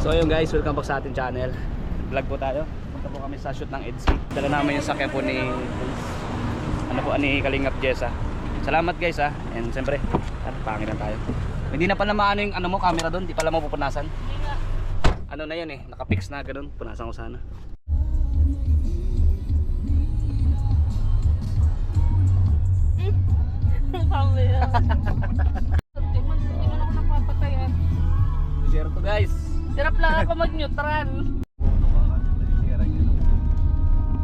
So ayun guys, welcome back sa ating channel. Vlog po tayo. Punta po kami sa shoot ng EDC. Dala namin yung sakya po ni ni Kalingap Jessa. Salamat guys ha. And siyempre, pangin lang tayo. Hindi na pala maano yung mo, camera doon, hindi pala mapupunasan. Ano na yun eh, nakapix na ganoon. Punasan ko sana. Camera. Hindi mo ako napapatayan. Share to guys. Hirap lang ako mag-neutral.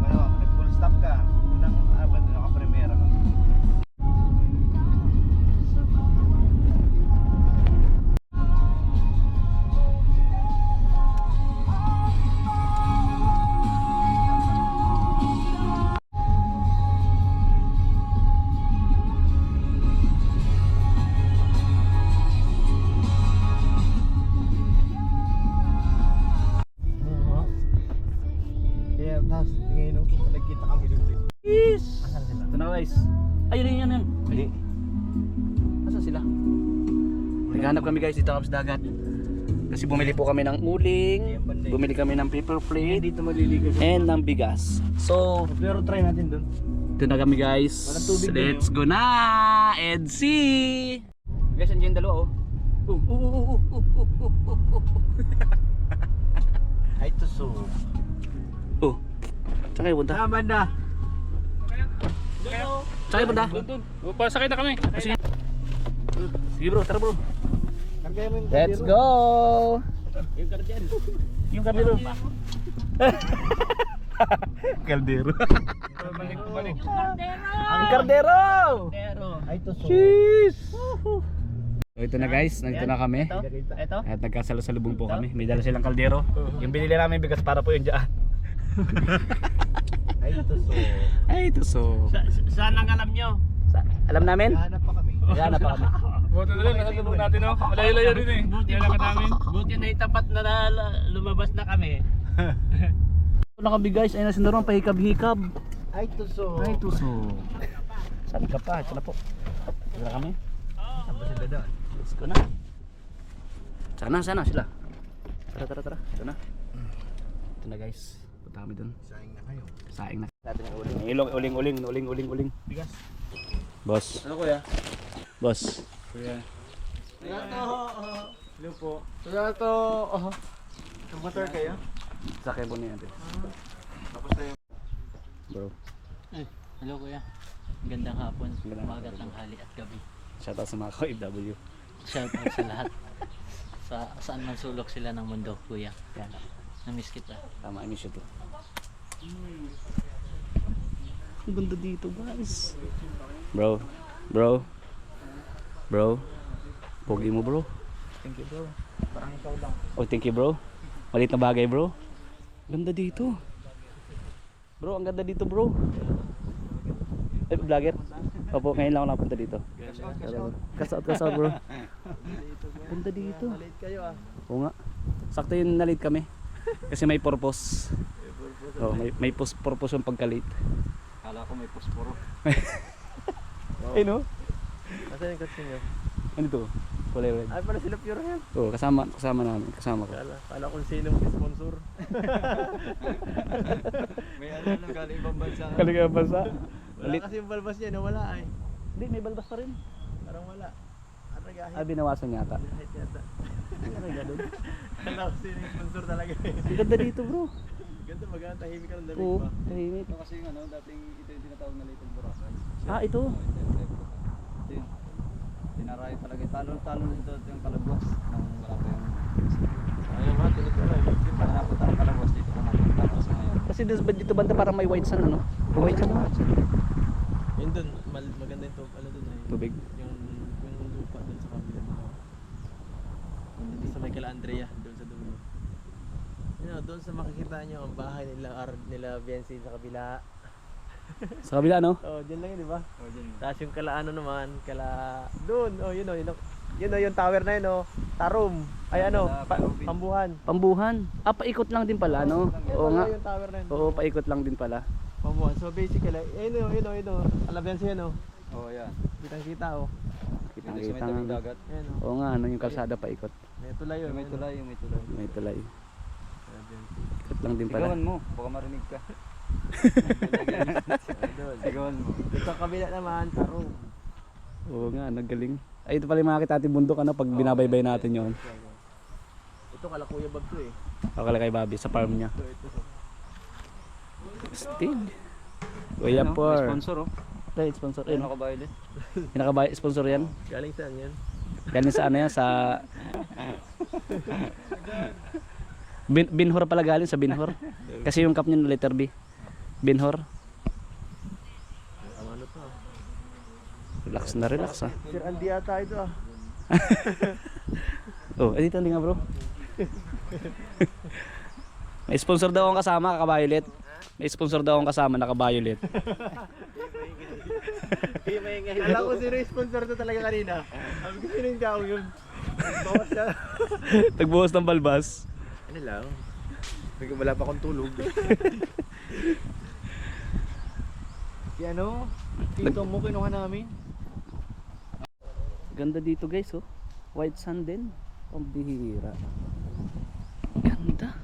Nag-full stop ka. Unang abad, naka-premiera ka. Tapos tingin ko nagkita kami doon. Yes. Asan sila? Ito na guys. Ayun yan. Hindi. Asan sila? Naghanap kami guys dito sa dagat. Kasi bumili po kami ng uling, bumili kami ng paper plate, Dito maliligo. and ng bigas. So, Pero try natin doon. ito na kami guys. Walang tubig na Let's go na! EDC! Guys, andyan yung dalawa oh. Ay, tuso. Oh. Saan kayo punta? Tama na. Saan kayo punta? Pasakay na kami. Sige bro, tara bro. Kargaya mo yung Let's go! Yung kardero. Kaldero. Balik. Ang kardero! Ay, tuso. Cheese! So ito na guys, nandito na kami. Ito? At nagkasalusalubong po kami. May dala silang kaldero. Yung binili namin bigas para po yung dyan. Ay, tuso. Ay, ito so. Saan ang alam nyo? Alam namin? Hanap pa kami. Hanap pa kami. Buto na rin, nakasalubong natin oh. Malayo-layo rin eh. Kailangan namin. Buti na itapat na lumabas na kami. Ito na kami guys, ayun na sindaron, pahikab-hikab. Ay, tuso. Ay, ito so. Saan ka pa? Ito na po. Ito na kami. Saan ba sila doon? Let's go na. Sana sila. Tara. Ito na. Ito na guys. Punta kami dun. Sayang na kayo. Saing na. Dati ng uling. Bigas. Boss. Ano kuya? Boss. Kuya. Hello po. Kuya to. Motor kayo? Sakay po niya natin. Tapos tayo. Bro. Hello kuya. Gandang hapon, Gandang umaga, hapon. tanghali at gabi. Shout out sa mga ka-OFW. Shout out sa lahat. Saan man sulok sila ng mundo, kuya. Yan. Namiss kita. Tama, I miss you too. Ang ganda dito guys. Bro. Pogi mo bro. Thank you bro. Parang ikaw lang. Oh, thank you bro. Malit na bagay bro. Ganda dito. Bro, ang ganda dito bro. Eh, vlogger. Opo, ngayon lang ako napunta dito. Kasat bro. Ganda dito. Late kayo ah. Oo nga. Sakto yung na-late kami. Kasi may purpose. Oh, may purpose yung pagka-late. Kala ko may posporo. Eh no? Nasaan yung kotse nyo? Ano to? Kulay red. Ay, pala sila pure yan. Oo, kasama namin. Kasama ko. Kala kung sino mag-sponsor. May ano lang galing ibang bansa. Kaligay bansa. Wala kasi yung balbas niya, nawala ay. Hindi, may balbas pa rin. Parang wala. Aragahin. Ah, binawasan yata. Kahit yata. Kala ko sino yung sponsor talaga eh. Ang ganda dito bro. Ganda maganda, tahimik ka ng damit Oo, ba? tahimik. Ito kasi yung dating ito yung tinatawag na Little Boracay. Ah, ito. Tinaray talaga. Talo nito yung kalabwas. Nang wala pa yung... Ayaw ba? Tinutulay. Hindi pa napunta ang kalabwas dito kung napunta ako sa ngayon. Kasi dito banda parang may white sun ano? White sun ano? Yun dun, maganda yung ano dun ay. Tubig. Yung lupa dun sa kabila dun. Dito sa Michael Andrea, dun sa dulo. Doon sa makikita nyo ang bahay nila Viancy sa kabila. Sa kabila no? Oh, diyan lang yun, di ba? Oh, diyan. Tapos yung kala naman, doon, yun yung tower na yun, Tarum. Ay Pambuhan. Pambuhan. Ah, paikot lang din pala no? Oo nga. Yung tower na yun. Oo, paikot lang din pala. Pambuhan. So basically, yun. Alabian siya, no? Oh, yan. Kitang-kita, Kita Nakita nga. dagat. Ayan o. Oo nga, ano yung kalsada paikot. May tulay yun. May tulay, may tulay. May tulay. Ikot lang din pala. Sigawan mo, baka marinig ka. Sigawan mo. Ito kabila naman, tarong. Oo nga, nagaling. Ay, ito pala yung makakita natin bundok ano, pag binabaybay natin yon. Ito kala Kuya Bab to eh. Akala kay Bobby sa farm niya. Ito. Stig. Kuya Por. Sponsor oh. Ito, sponsor. Ayun, Nakabayad. pinakabay sponsor yan. Galing saan yan? Galing sa ano yan, sa... Binhor pala galing sa Binhor. Kasi yung cup niya na letter B. Binhor. Ang ano to? Relax na relax ha. Sir Andy ata ito ah. Oh, dito hindi nga bro. May sponsor daw akong kasama, Kaka-Violet. May sponsor daw akong kasama, Naka-Violet. Alam ko sino yung sponsor to talaga kanina. Sabi ko sino yung tao yun. Bawas na. Tagbuhos ng balbas. Ano lang? Wala pa akong tulog. Si ano? Tito mo kinuha namin. Ganda dito guys oh. White sand din. Pambihira. Ganda.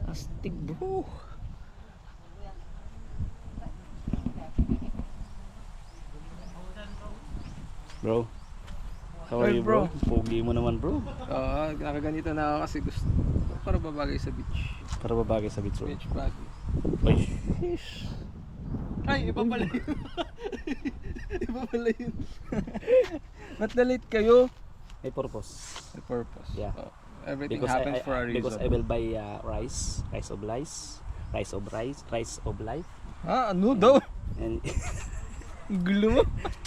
Astig bro. Bro. How are Hey, you bro? bro. Pogi mo naman bro. Nakaganito na ako kasi gusto. Para babagay sa beach. Para babagay sa beach bro. Beach body. Ay, sheesh. Ay, iba pala yun. Iba pala yun. Ba't na-late kayo? May purpose. The purpose. Yeah. Oh, everything Because happens for a reason. Because I will buy rice of life, rice of life, Ano daw? and Gulo mo.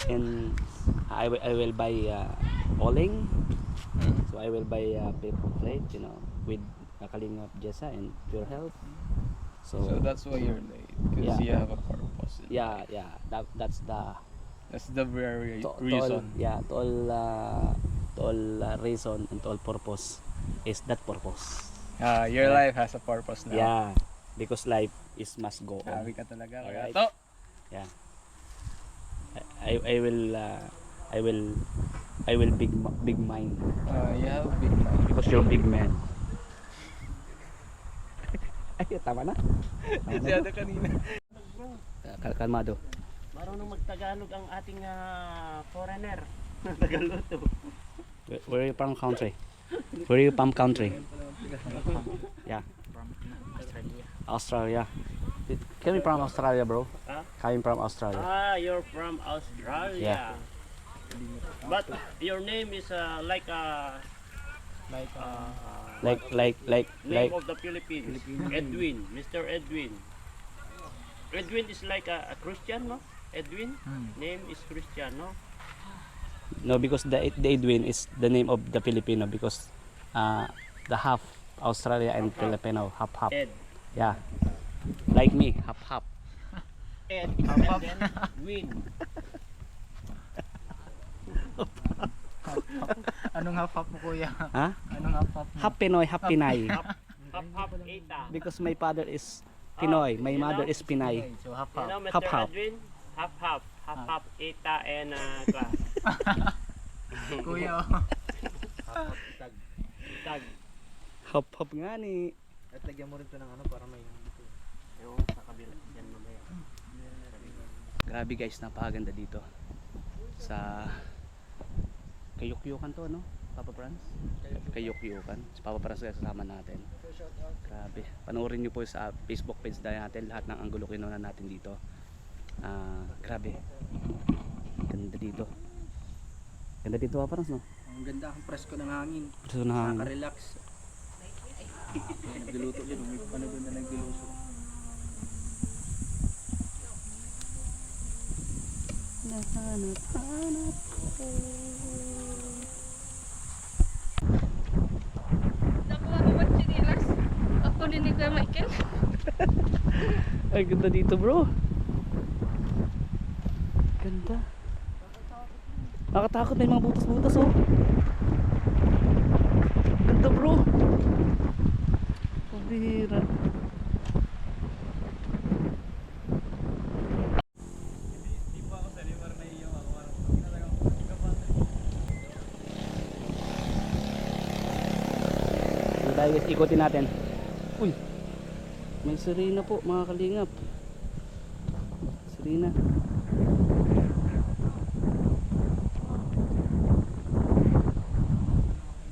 and I will buy oling. So I will buy paper plate, you know, with Kalingap Jessa and Pure Health. So that's why you're late. Because Yeah. you have a purpose. Yeah, that's the That's the very to all, reason. to all reason and to all purpose is that purpose. Your life has a purpose now. Yeah, because life is must go on. Sabi ka talaga. Alright. Ito. Yeah. I will big mind You have a big mind. because you're big man. Ay, tama na. Siyada kanina. Kalmado. Marunong magtagalog ang ating foreigner. Tagaluto. Where are you from country? Where are you from country? Yeah. Australia. Coming from Australia, bro. Huh? Coming from Australia. You're from Australia. Yeah. But your name is like name of the Philippines. Edwin, Mr. Edwin. Edwin is like a Christian, no? Edwin, name is Christian, no? No, because the Edwin is the name of the Filipino because the half Australia and Filipino half. Ed. Yeah. Like me, half. Ed. And then Win. Anong half-half mo kuya? Ha? Anong half-half mo? Half Pinoy, half Pinay. Hap Eta. Because my father is Pinoy, my you mother know? is Pinay. So You half-half. know, Mr. Hap-hap. Edwin? Hap Eta and class. Kuya Tag. Half nga ni. At lagyan mo rin to ng ano para may dito. Yung sa kabila. Yan mamaya. Grabe guys, napakaganda dito. Sa Kayukyukan to, no? Papa Franz? Kayukyukan. Si Papa Franz guys kasama natin. Grabe. Panoorin nyo po sa Facebook page natin lahat ng anggulo kinuha natin dito. Grabe. Ganda dito. Ganda dito Papa Franz, no? Ang ganda ang presko ng hangin. Gusto na Relax. Nagluluto din. May ano doon na naglulusot. Nahanap ko. Nakuha mo ba chinilas? Ako ni Kuya Michael. Ay, ganda dito bro. Ganda. Nakatakot, may mga butas-butas oh. Ganda bro. Pabihira. tayo guys, ikutin natin. Uy, may sirena po mga kalingap. Sirena.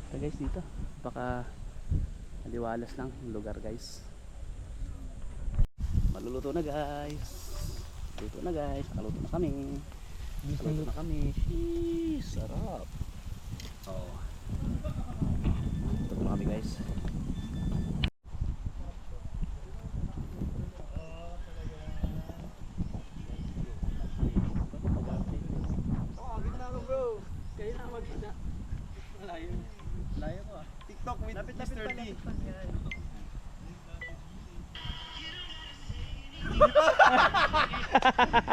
Ito guys dito, baka maliwalas lang yung lugar guys. Maluluto na guys. Luto na guys, nakaluto na kami. Nakaluto na kami. Sheesh, sarap. Oh. Luto na kami guys. TikTok with Mr. D.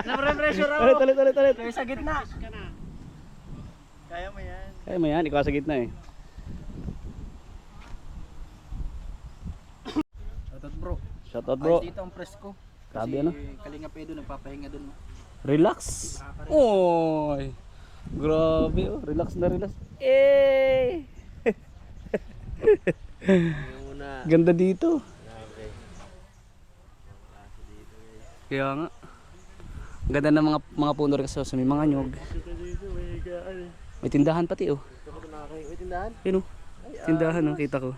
Nabre-pressure ako. Ulit. Kaya sa gitna. Kaya mo yan. Kaya mo yan, ikaw sa gitna eh. Shoutout bro. Shoutout bro. Ayos dito ang presko. Grabe, Kasi ano? Kalinga Pedro nagpapahinga dun. Relax. Oy. Grabe oh, relax na relax. Eh. Muna. Ganda dito. Kaya nga. Ang ganda ng mga puno rin kasi may mga nyog. May tindahan pati oh. May tindahan? Yun oh. Tindahan oh, kita ko.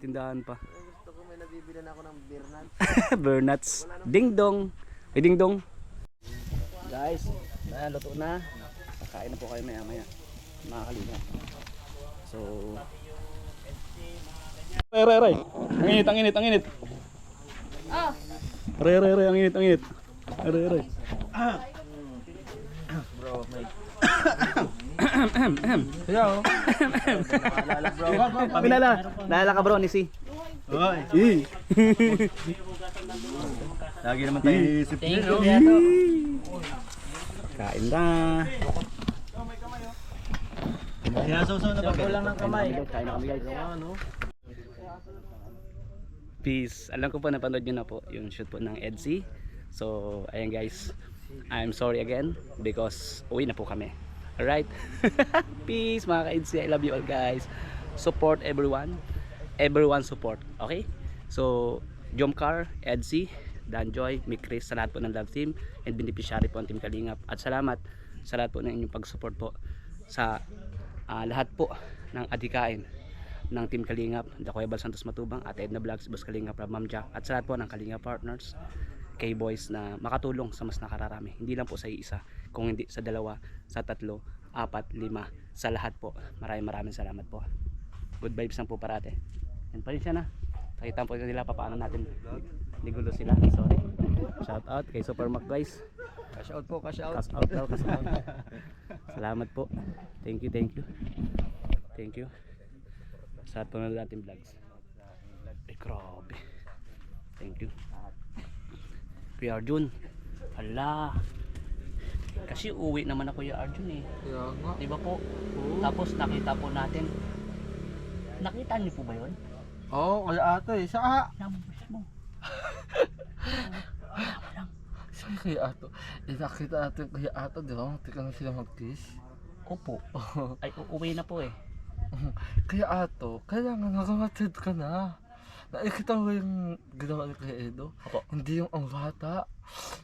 Tindahan pa. Gusto ko may nabibili na ako ng beer nuts. Bernats. Ding dong. May ding dong. Guys, luto na. Kakain na po kayo maya maya. Mga kalingap. So Ray. Ang init. Oh, Ray, ang init. Ray. Bro, may Hello. naalala bro. Naalala ka bro ni si. Oy. Lagi naman tayo isip Thank niyo. you, Beato. Kain na. Kaya susunod na Sampo lang ng kamay. Kain na kami guys. Peace. Alam ko po napanood nyo na po yung shoot po ng EDC. So ayan guys, I'm sorry again because uwi na po kami. Alright. Peace mga ka-EDC. I love you all guys. Support everyone. Everyone support. Okay? So Jomcar, EDC, Danjoy, Mikris, sa lahat po ng love team and beneficiary po ang Team Kalingap. At salamat sa lahat po ng inyong pag-support po sa lahat po ng adhikain ng Team Kalingap, The Kuya Bal Santos Matubang, at Edna Vlogs, Boss Kalingap, Ma'am Jack, at sa lahat po ng Kalingap partners, K-Boys na makatulong sa mas nakararami. Hindi lang po sa isa, kung hindi sa dalawa, sa tatlo, apat, lima, sa lahat po. Maraming salamat po. Good vibes lang po parate. And pa rin siya na. Nakita po nila paano natin nigulo sila. Sorry. Shout out kay Supermac guys. Cash out po, cash out. Cash out daw, cash out. Salamat po. Thank you. Sa lahat po ng ating vlogs. Ay grabe. Thank you. Kuya Arjun. Hala. Kasi uwi naman ako Kuya Arjun eh. Kaya nga. Diba po? Tapos nakita po natin. Nakita niyo po ba yun? Oo, kaya ato eh. Siya Nambus mo. Siya kaya ato. Nakita natin kaya ato, di ba? Tika na sila mag-kiss. Opo. Ay uuwi na po eh. Kaya ato, kailangan nakamatid ka na. Nakikita mo yung ginawa ni Kuya Edo? Opo. Hindi yung ang bata.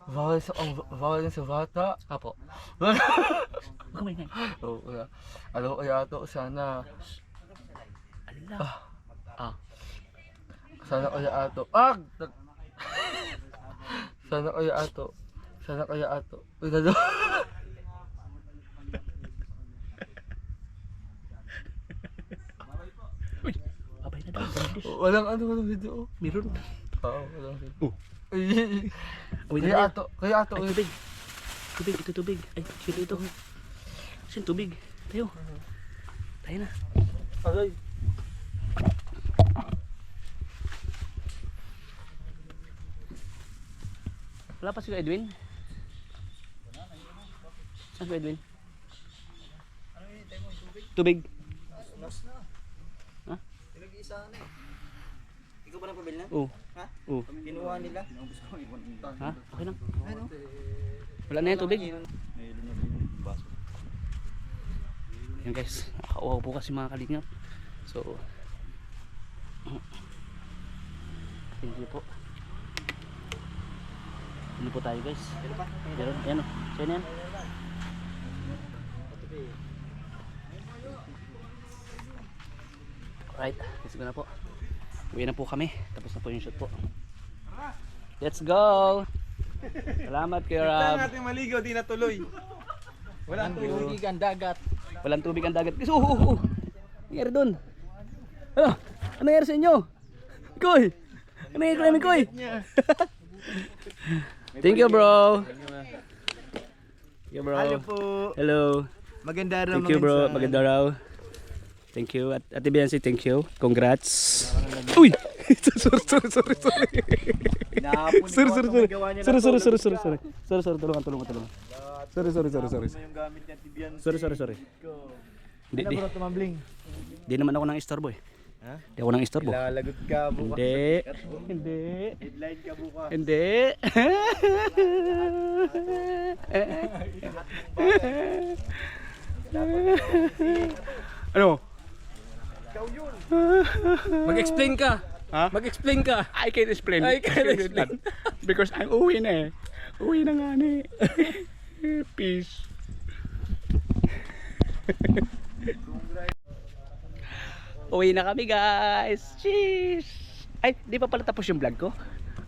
Bawal sa bata. Opo. Kumay nga. Oo, kaya. Alam ko kaya ato, sana. Ala. Sana kaya ato. Sana kaya ato. Uy, nalo. Abay na daw. Walang video. Meron. Oo, walang video. Uwi na Kaya tayo. ato. Ay, tubig. Ito tubig. Ay, ito. Saan tubig? Tayo. Tayo na. Aray. Wala pa si Edwin? Saan si Edwin? Tubig. Ha? Pinag-iisa na eh. Ikaw ba nagpabil na? Oo. Ha? Oo. Kinuha nila. Ha? Okay lang. Wala na yan tubig. Yan guys, nakauhaw po kasi mga kalingap. So, Thank you po. Ano po tayo guys? Meron? Ayan o. Saan yan? Alright, let's go na po. Uwi na po kami. Tapos na po yung shoot po. Let's go! Salamat Kuya Rob. natin maligaw, di natuloy. Walang tubig ang dagat. Walang tubig ang dagat. Ano nangyari dun? Ano? Ano nangyari sa inyo? Koy! Ano nangyari kay namin Koy? Thank you bro. Thank you bro. Hello po. Hello. Maganda raw. Thank you bro. Maganda raw. Thank you. At Ate Biancy, thank you. Congrats. Uy! sorry. Sorry. Sorry. Tulungan. Sorry. Yung gamit niya, Tibian. Sorry. Hindi tumambling? Di naman ako nang istorbo eh. Ha? Di ako nang istorbo. Lalagot ka bukas. Hindi. Headline ka bukas. Hindi. Ano? Ikaw yun. Mag-explain ka. Ha? Mag-explain ka. I can't explain. I can't explain. Because I'm uwi na eh. Uwi na nga ni. Peace. Uwi na kami guys. Cheers. Ay, di pa pala tapos yung vlog ko.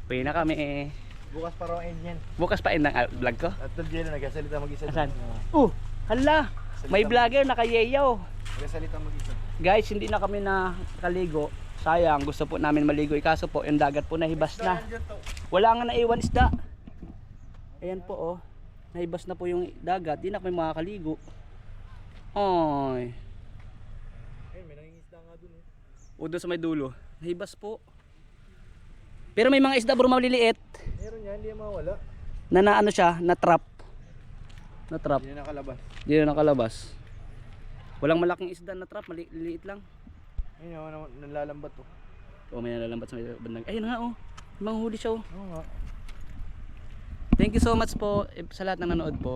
Uwi na kami. Bukas pa raw end yan. Bukas pa end ng vlog ko. At Jello, nagkasalita mag-isa. Asan? Hala. May vlogger nakayeyaw. Nagkasalita mag-isa. Guys, hindi na kami nakaligo. Sayang, gusto po namin maligo. Kaso po, yung dagat po nahibas na. Wala nga naiwan isda. Ayan po oh. Nahibas na po yung dagat. Di na kami makakaligo. Ay. May nangingisda nga dun eh. O doon sa may dulo. Nahibas po. Pero may mga isda bro maliliit. Meron yan, hindi yan mawala. Na ano siya, na trap. Na trap. Hindi na nakalabas. Di na nakalabas. Walang malaking isda na trap, maliliit lang. Ayun yung nalalambat to. O may nalalambat sa may bandang. Ayun nga oh. May mga huli siya oh. Oo nga. Thank you so much po sa lahat ng nanood po.